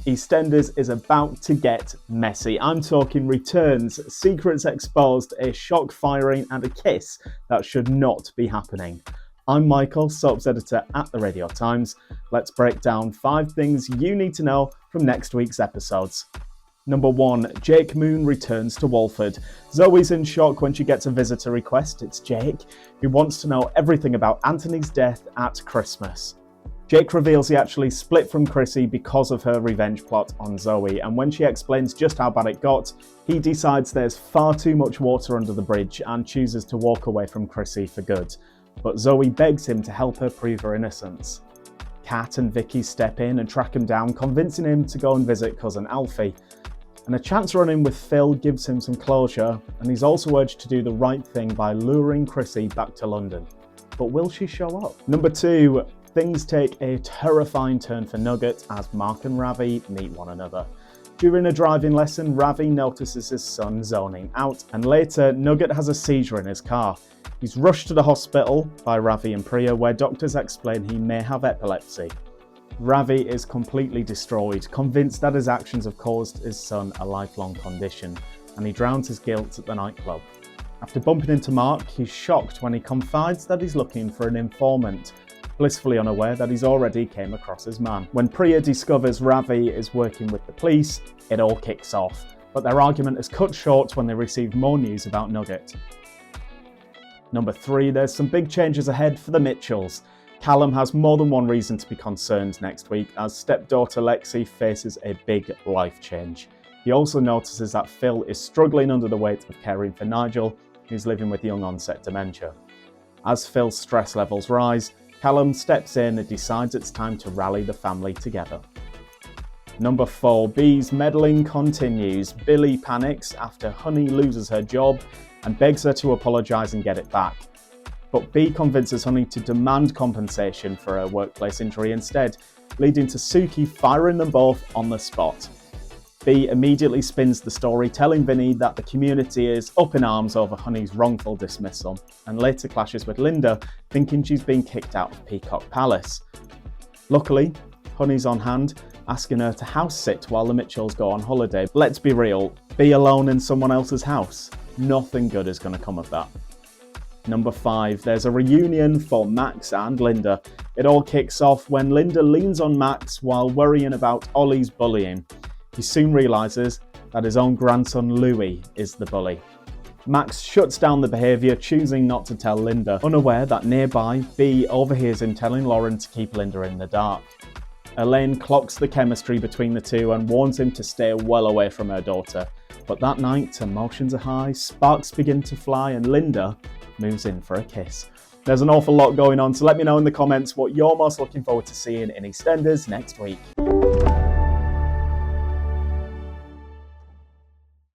EastEnders is about to get messy. I'm talking returns, secrets exposed, a shock firing and a kiss that should not be happening. I'm Michael, soaps editor at the Radio Times. Let's break down 5 things you need to know from next week's episodes. Number 1, Jake Moon returns to Walford. Zoe's in shock when she gets a visitor request. It's Jake, who wants to know everything about Anthony's death at Christmas. Jake reveals he actually split from Chrissie because of her revenge plot on Zoe, and when she explains just how bad it got, he decides there's far too much water under the bridge and chooses to walk away from Chrissie for good. But Zoe begs him to help her prove her innocence. Kat and Vicky step in and track him down, convincing him to go and visit cousin Alfie. And a chance run-in with Phil gives him some closure, and he's also urged to do the right thing by luring Chrissie back to London. But will she show up? Number 2, things take a terrifying turn for Nugget as Mark and Ravi meet one another. During a driving lesson, Ravi notices his son zoning out, and later Nugget has a seizure in his car. He's rushed to the hospital by Ravi and Priya, where doctors explain he may have epilepsy. Ravi is completely destroyed, convinced that his actions have caused his son a lifelong condition, and he drowns his guilt at the nightclub. After bumping into Mark, he's shocked when he confides that he's looking for an informant, blissfully unaware that he's already came across his man. When Priya discovers Ravi is working with the police, it all kicks off, but their argument is cut short when they receive more news about Nugget. Number 3, there's some big changes ahead for the Mitchells. Callum has more than one reason to be concerned next week as stepdaughter Lexi faces a big life change. He also notices that Phil is struggling under the weight of caring for Nigel, who's living with young onset dementia. As Phil's stress levels rise, Callum steps in and decides it's time to rally the family together. Number 4, Bee's meddling continues. Billy panics after Honey loses her job and begs her to apologise and get it back. But Bee convinces Honey to demand compensation for her workplace injury instead, leading to Suki firing them both on the spot. Bee immediately spins the story, telling Vinny that the community is up in arms over Honey's wrongful dismissal, and later clashes with Linda, thinking she's been kicked out of Peacock Palace. Luckily, Honey's on hand, asking her to house sit while the Mitchells go on holiday. Let's be real, Bee alone in someone else's house. Nothing good is going to come of that. Number 5, there's a reunion for Max and Linda. It all kicks off when Linda leans on Max while worrying about Ollie's bullying. He soon realises that his own grandson Louis is the bully. Max shuts down the behaviour, choosing not to tell Linda, unaware that nearby, Bee overhears him telling Lauren to keep Linda in the dark. Elaine clocks the chemistry between the two and warns him to stay well away from her daughter. But that night, emotions are high, sparks begin to fly, and Linda moves in for a kiss. There's an awful lot going on, so let me know in the comments what you're most looking forward to seeing in EastEnders next week.